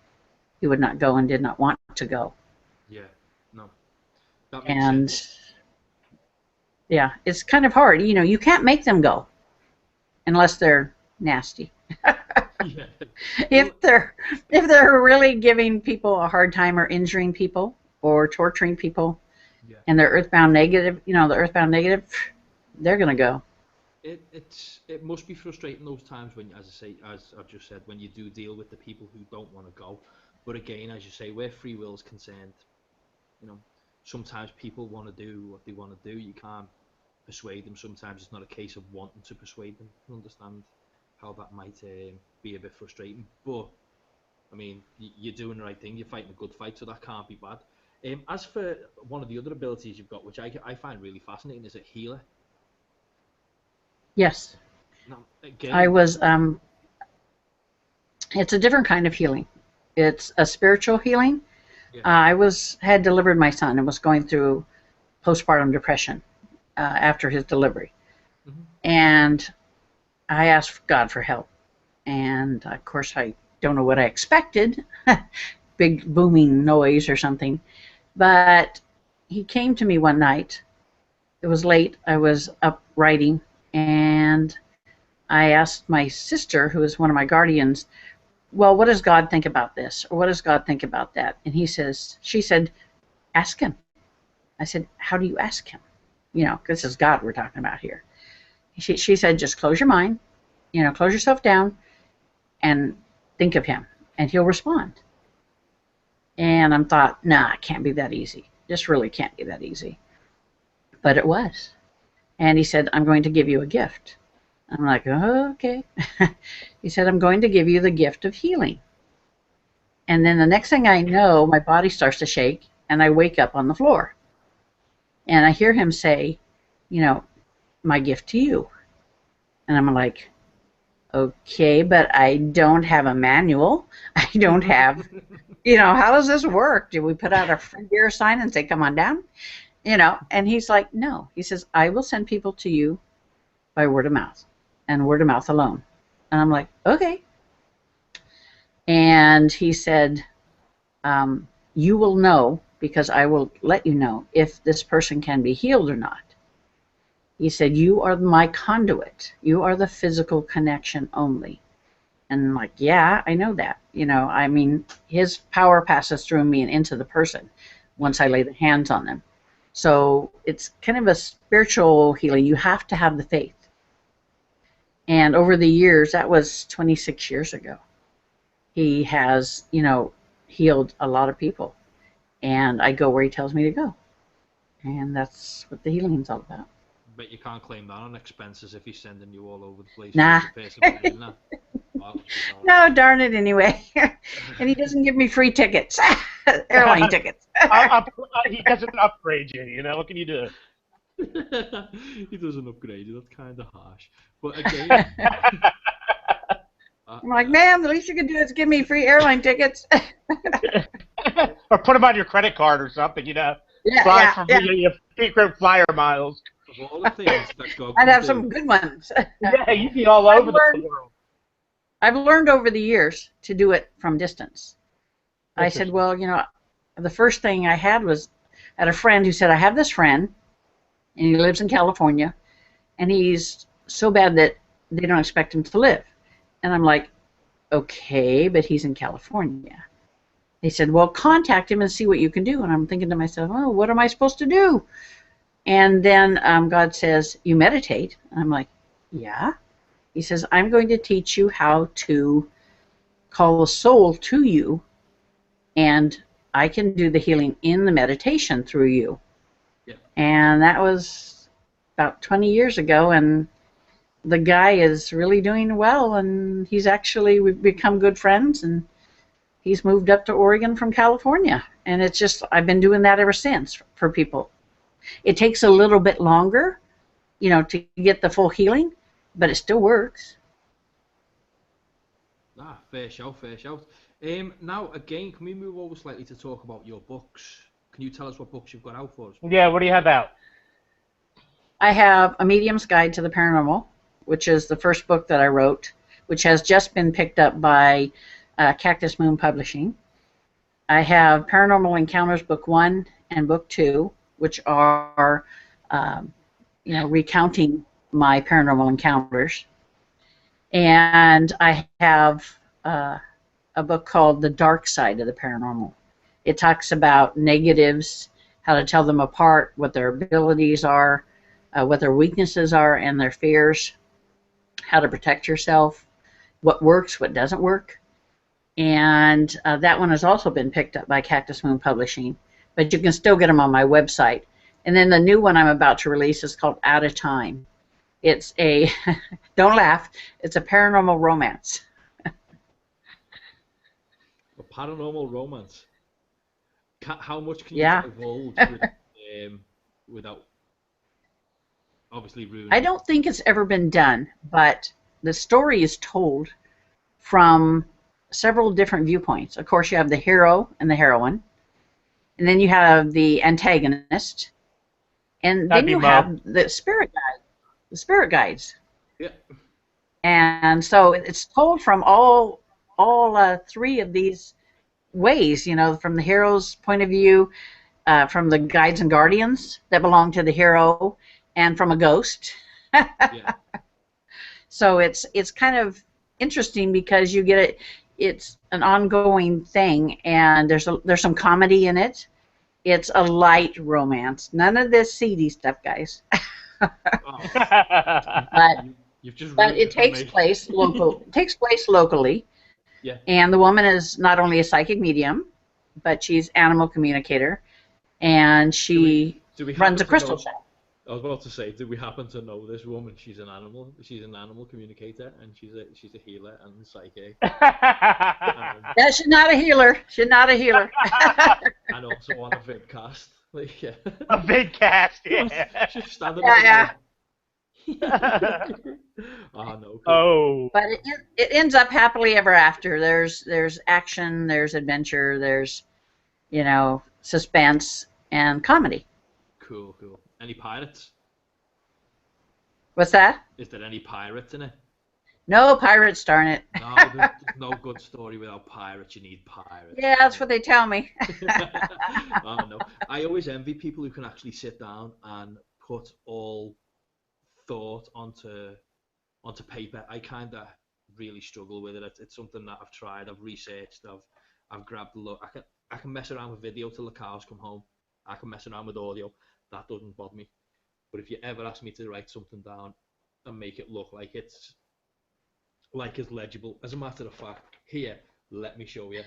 go and did not want to go. Yeah, no. That makes sense. Yeah, it's kind of hard. You know, you can't make them go unless they're nasty. Yeah. If they're really giving people a hard time or injuring people or torturing people, and they're earthbound negative, you know, the earthbound negative, they're gonna go. It must be frustrating those times when, as I've just said, when you do deal with the people who don't want to go. But again, as you say, where free will is concerned, you know, sometimes people want to do what they want to do. You can't persuade them. Sometimes it's not a case of wanting to persuade them. I understand how that might be a bit frustrating, but I mean, you're doing the right thing. You're fighting a good fight, so that can't be bad. As for one of the other abilities you've got, which I find really fascinating, is a healer. Yes. Now, again, I was, it's a different kind of healing. It's a spiritual healing. Yeah. I had delivered my son and was going through postpartum depression after his delivery. Mm-hmm. And I asked God for help. And, of course, I don't know what I expected, big booming noise or something. But he came to me one night. It was late. I was up writing, and I asked my sister, who is one of my guardians, well, what does God think about this? Or what does God think about that? And she said, ask him. I said, how do you ask him? You know, this is God we're talking about here. She said, just close your mind, close yourself down and think of him, and he'll respond. And I thought, nah, it can't be that easy. Just really can't be that easy. But it was. And he said, I'm going to give you a gift. I'm like, oh, okay. He said, I'm going to give you the gift of healing. And then the next thing I know, my body starts to shake, and I wake up on the floor. And I hear him say, my gift to you. And I'm like, okay, but I don't have a manual. I don't have, how does this work? Do we put out a free beer sign and say, come on down? And he's like, no. He says, I will send people to you by word of mouth, and word of mouth alone. And I'm like, okay. And he said, you will know, because I will let you know if this person can be healed or not. He said, you are my conduit. You are the physical connection only. And I'm like, yeah, I know that. I mean, his power passes through me and into the person once I lay the hands on them. So it's kind of a spiritual healing. You have to have the faith. And over the years, that was 26 years ago, he has, healed a lot of people. And I go where he tells me to go. And that's what the healing's all about. But you can't claim that on expenses if he's sending you all over the place. Nah. No, darn it anyway. And he doesn't give me free tickets, airline tickets. He doesn't upgrade you, what can you do? He doesn't upgrade you, that's kind of harsh. But again... I'm like, man, the least you can do is give me free airline tickets. Or put them on your credit card or something, Yeah, your frequent flyer miles. Of all the things that God I'd have do, some good ones. Yeah, you'd be all over the world. I've learned over the years to do it from distance. I said, well, the first thing I had was, I had a friend who said, I have this friend, and he lives in California, and he's so bad that they don't expect him to live. And I'm like, okay, but he's in California. They said, well, contact him and see what you can do. And I'm thinking to myself, oh, what am I supposed to do? And then God says, you meditate. And I'm like, yeah. He says, I'm going to teach you how to call the soul to you, and I can do the healing in the meditation through you. Yeah. And that was about 20 years ago, and the guy is really doing well, and we've become good friends, and he's moved up to Oregon from California. And it's just, I've been doing that ever since for people. It takes a little bit longer, to get the full healing, but it still works. Fair shout. Now, again, can we move over slightly to talk about your books? Can you tell us what books you've got out for us? Yeah, what do you have out? I have A Medium's Guide to the Paranormal, which is the first book that I wrote, which has just been picked up by Cactus Moon Publishing. I have Paranormal Encounters Book 1 and Book 2, which are, recounting my paranormal encounters. And I have a book called The Dark Side of the Paranormal. It talks about negatives, how to tell them apart, what their abilities are, what their weaknesses are and their fears, how to protect yourself, what works, what doesn't work. And that one has also been picked up by Cactus Moon Publishing, but you can still get them on my website. And then the new one I'm about to release is called Out of Time. It's a, don't laugh, it's a paranormal romance. A paranormal romance. How much can you divulge without obviously ruining? I don't think it's ever been done, but the story is told from several different viewpoints. Of course, you have the hero and the heroine, and then you have the antagonist, and then you have the spirit guide, the spirit guides. Yeah. And so it's told from all three of these ways, you know, from the hero's point of view, from the guides and guardians that belong to the hero, and from a ghost. Yeah. So it's kind of interesting because you get it. It's an ongoing thing, and there's some comedy in it. It's a light romance, none of this seedy stuff, guys. Oh. But it takes place local. It takes place locally. Yeah. And the woman is not only a psychic medium, but she's animal communicator, and she runs a crystal shop. I was about to say, do we happen to know this woman? She's an animal. She's an animal communicator, and she's a healer and psychic. Yeah, she's not a healer. She's not a healer. And also on a vidcast. Like, yeah. A vidcast, yeah. She's standing Oh no. Cool. Oh. But it ends up happily ever after. There's action, there's adventure, there's, you know, suspense and comedy. Cool. Any pirates? What's that? Is there any pirates in it? No pirates, darn it. No, there's no good story without pirates. You need pirates. Yeah, that's what they tell me. Oh no. I always envy people who can actually sit down and put all thought onto paper. I kind of really struggle with it. It's something that I've tried, I've researched, I've grabbed a look. I can mess around with video till the cows come home. I can mess around with audio. That doesn't bother me. But if you ever ask me to write something down and make it look like it's legible, as a matter of fact, here, let me show you.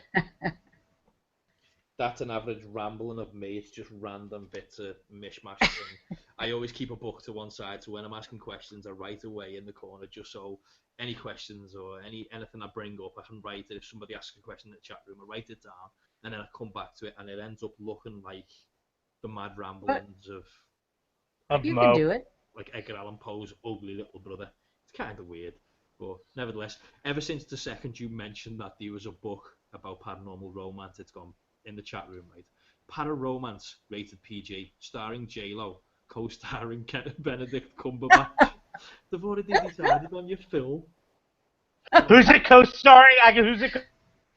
That's an average rambling of me. It's just random bits of mishmash. I always keep a book to one side, so when I'm asking questions, I write away in the corner, just so any questions or anything I bring up, I can write it. If somebody asks a question in the chat room, I write it down, and then I come back to it, and it ends up looking like the mad ramblings of You can do it. Like Edgar Allan Poe's ugly little brother. It's kind of weird, but nevertheless, ever since the second you mentioned that there was a book about paranormal romance, it's gone in the chat room, right? Para-romance, rated PG, starring J-Lo, co-starring Benedict Cumberbatch. They've already decided on your film. Who's it co-starring?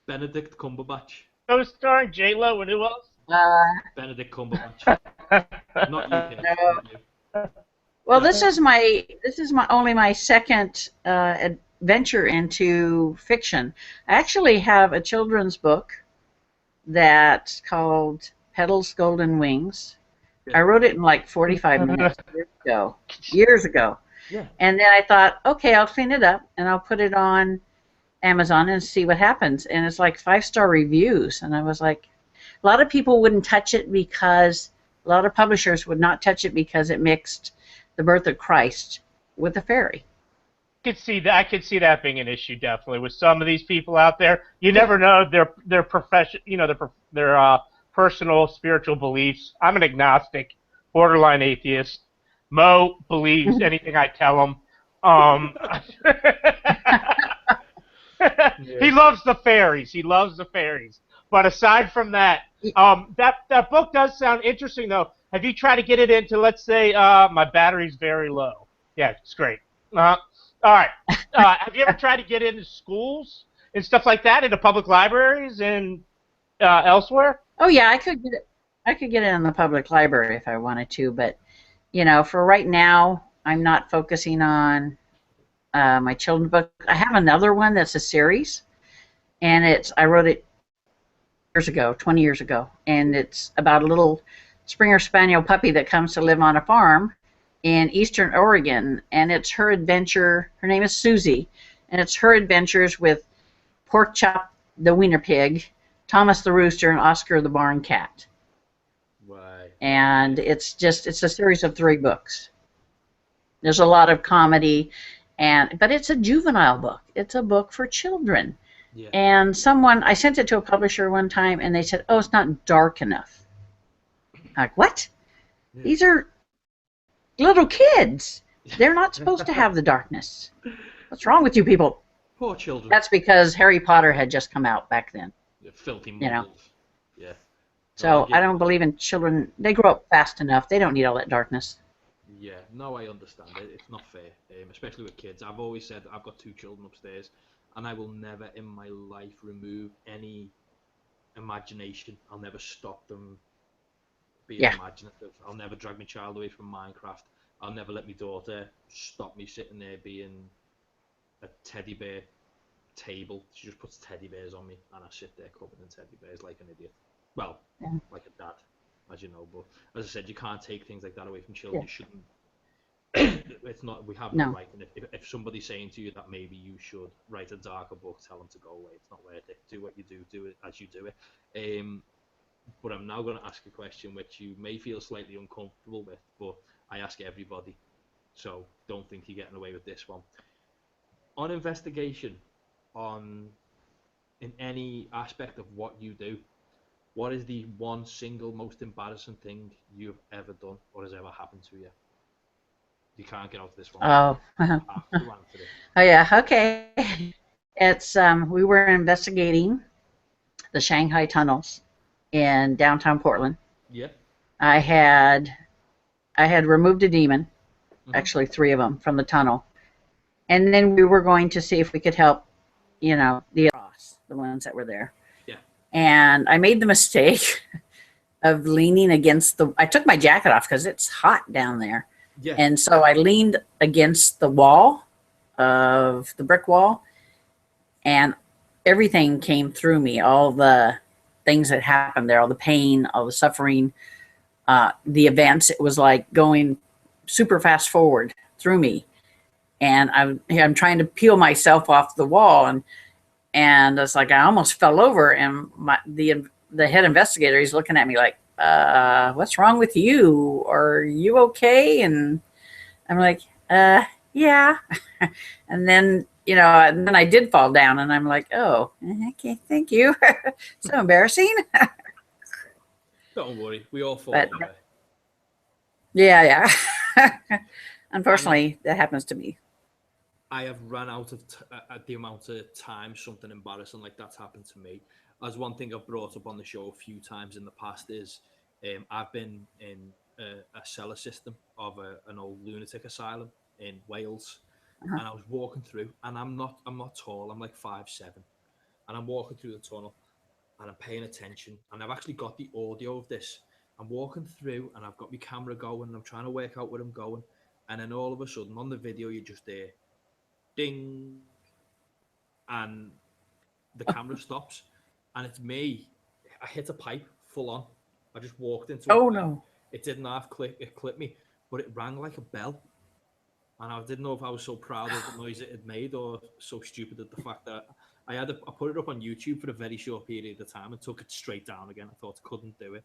Benedict Cumberbatch. Co-starring J-Lo and who else? Benedict Cumberbatch. Not you, Kim. Not you. Well, this is only my second adventure into fiction. I actually have a children's book that's called Petals, Golden Wings. Yeah. I wrote it in like 45 minutes years ago. Yeah. And then I thought, okay, I'll clean it up and I'll put it on Amazon and see what happens. And it's like 5-star reviews. And I was like, a lot of people wouldn't touch it because a lot of publishers would not touch it because it mixed the birth of Christ with a fairy. I could see that being an issue, definitely, with some of these people out there. You never know their profession, you know, their personal spiritual beliefs. I'm an agnostic, borderline atheist. Mo believes anything I tell him. He loves the fairies. But aside from that, that book does sound interesting, though. Have you tried to get it into, let's say, my battery's very low? Yeah, it's great. All right. Have you ever tried to get into schools and stuff like that, into public libraries and elsewhere? Oh yeah, I could get it in the public library if I wanted to, but you know, for right now, I'm not focusing on my children's book. I have another one that's a series, and I wrote it 20 years ago, and it's about a little Springer Spaniel puppy that comes to live on a farm, in Eastern Oregon, and it's her adventure. Her name is Susie, and it's her adventures with Pork Chop the Wiener Pig, Thomas the Rooster, and Oscar the Barn Cat. Right. And it's a series of 3 books. There's a lot of comedy, but it's a juvenile book. It's a book for children. Yeah. And I sent it to a publisher one time, and they said, "Oh, it's not dark enough." I'm like, what? Yeah. These are little kids. They're not supposed to have the darkness. What's wrong with you people? Poor children. That's because Harry Potter had just come out back then. Yeah, filthy You know. muggles. Yeah. So I don't believe in children. They grow up fast enough. They don't need all that darkness. Yeah, no, I understand it. It's not fair, especially with kids. I've always said I've got 2 children upstairs, and I will never in my life remove any imagination. I'll never stop them being imaginative. I'll never drag my child away from Minecraft. I'll never let my daughter stop me sitting there being a teddy bear table. She just puts teddy bears on me, and I sit there covered in teddy bears like an idiot. Well, like a dad, as you know. But as I said, you can't take things like that away from children. You shouldn't. It's not. We have no right. And if somebody's saying to you that maybe you should write a darker book, tell them to go away. It's not worth it. Do what you do. Do it as you do it. But I'm now going to ask a question which you may feel slightly uncomfortable with, but I ask everybody, so don't think you're getting away with this one. On investigation, in any aspect of what you do, what is the one single most embarrassing thing you've ever done or has ever happened to you? You can't get out of this one. Oh. You have to answer it. Oh yeah. Okay. It's we were investigating the Shanghai tunnels in downtown Portland. Yeah. I had removed a demon, actually 3 of them from the tunnel, and then we were going to see if we could help, the ones that were there. Yeah. And I made the mistake of leaning against I took my jacket off because it's hot down there. Yeah. And so I leaned against the wall of the brick wall, and everything came through me, all the things that happened there, all the pain, all the suffering, the events. It was like going super fast forward through me. And I'm trying to peel myself off the wall, and it's like I almost fell over, and the head investigator, he's looking at me like, what's wrong with you? Are you okay? And I'm like, yeah. And then, and then I did fall down, and I'm like, oh, okay, thank you. So embarrassing. Don't worry, we all fall away. Yeah. Unfortunately, that happens to me. I have run out of the amount of time something embarrassing like that's happened to me. As one thing I've brought up on the show a few times in the past is I've been in a cellar system of an old lunatic asylum in Wales, and I was walking through, and I'm not tall, I'm like 5'7", and I'm walking through the tunnel, and I'm paying attention, and I've actually got the audio of this. I'm walking through, and I've got my camera going, and I'm trying to work out where I'm going, and then all of a sudden on the video you just hear ding, and the camera stops, and it's me. I hit a pipe full on. I just walked into a pipe. No. It didn't it clipped me, but it rang like a bell. And I didn't know if I was so proud of the noise it had made or so stupid at the fact that I put it up on YouTube for a very short period of time and took it straight down again. I thought I couldn't do it.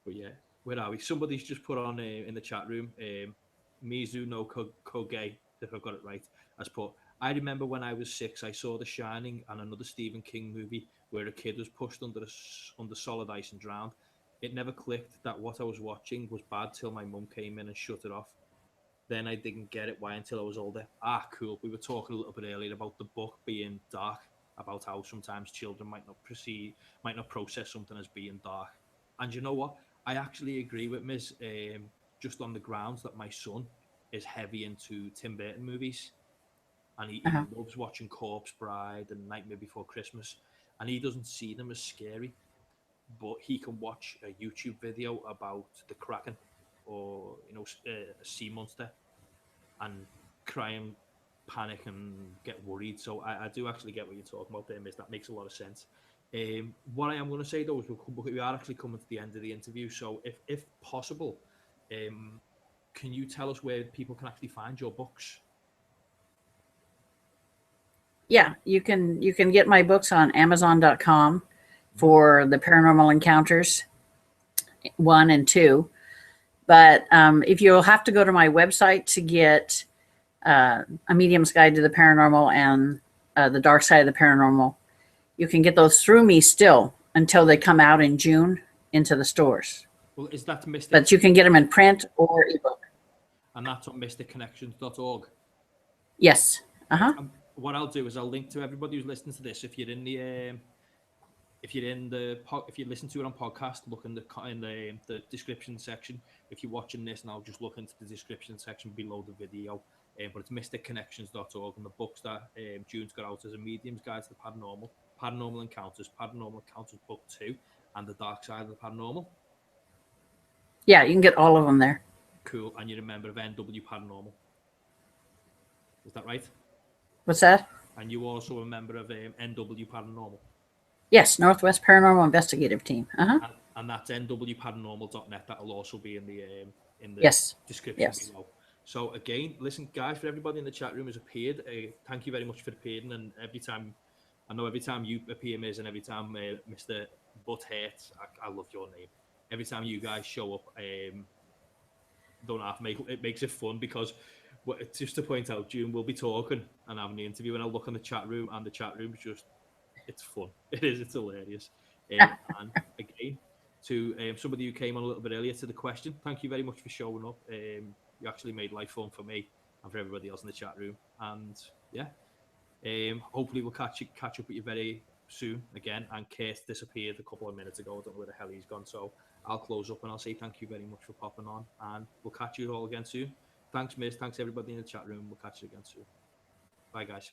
But yeah, where are we? Somebody's just put on in the chat room, Mizu no Koge, if I've got it right, has put, I remember when I was 6, I saw The Shining and another Stephen King movie where a kid was pushed under solid ice and drowned. It never clicked that what I was watching was bad till my mum came in and shut it off. Then I didn't get it why until I was older. Cool. We were talking a little bit earlier about the book being dark, about how sometimes children might not process something as being dark. And you know what? I actually agree with Ms. Just on the grounds that my son is heavy into Tim Burton movies, and he loves watching Corpse Bride and Nightmare Before Christmas, and he doesn't see them as scary, but he can watch a YouTube video about the Kraken or a sea monster and cry and panic and get worried. So I do actually get what you're talking about there, Miss. That makes a lot of sense. What I am going to say though is we are actually coming to the end of the interview, so if possible, can you tell us where people can actually find your books? Yeah, you can get my books on Amazon.com for the Paranormal Encounters 1 and 2. But if you'll have to go to my website to get A Medium's Guide to the Paranormal and The Dark Side of the Paranormal, you can get those through me still until they come out in June into the stores. Well, is that Mystic? But you can get them in print or ebook. And that's on mysticconnections.org. Yes. Uh-huh. What I'll do is I'll link to everybody who's listening to this. If you're listen to it on podcast, look in the description section. If you're watching this now, just look into the description section below the video. But it's mysticconnections.org, and the books that June's got out as A Medium's Guide to the Paranormal, Paranormal Encounters Book 2, and The Dark Side of the Paranormal. Yeah, you can get all of them there. Cool. And you're a member of NW Paranormal. Is that right? What's that? And you're also a member of NW Paranormal. Yes, Northwest Paranormal Investigative Team. Uh-huh. And that's nwparanormal.net. That'll also be in the yes. description below. So again, listen, guys, for everybody in the chat room who's appeared, thank you very much for appearing. And every time you appear, Miz, and every time Mr. Butthead, I love your name. Every time you guys show up, don't have to it makes it fun, because just to point out, June will be talking and having the interview, and I'll look in the chat room, and the chat room's just, it's fun. It's hilarious. And again, to somebody who came on a little bit earlier to the question, thank you very much for showing up. You actually made life fun for me and for everybody else in the chat room. And yeah, hopefully we'll catch up with you very soon again. And Kurt disappeared a couple of minutes ago. I don't know where the hell he's gone. So I'll close up and I'll say thank you very much for popping on, and we'll catch you all again soon. Thanks, Miz. Thanks everybody in the chat room. We'll catch you again soon. Bye, guys.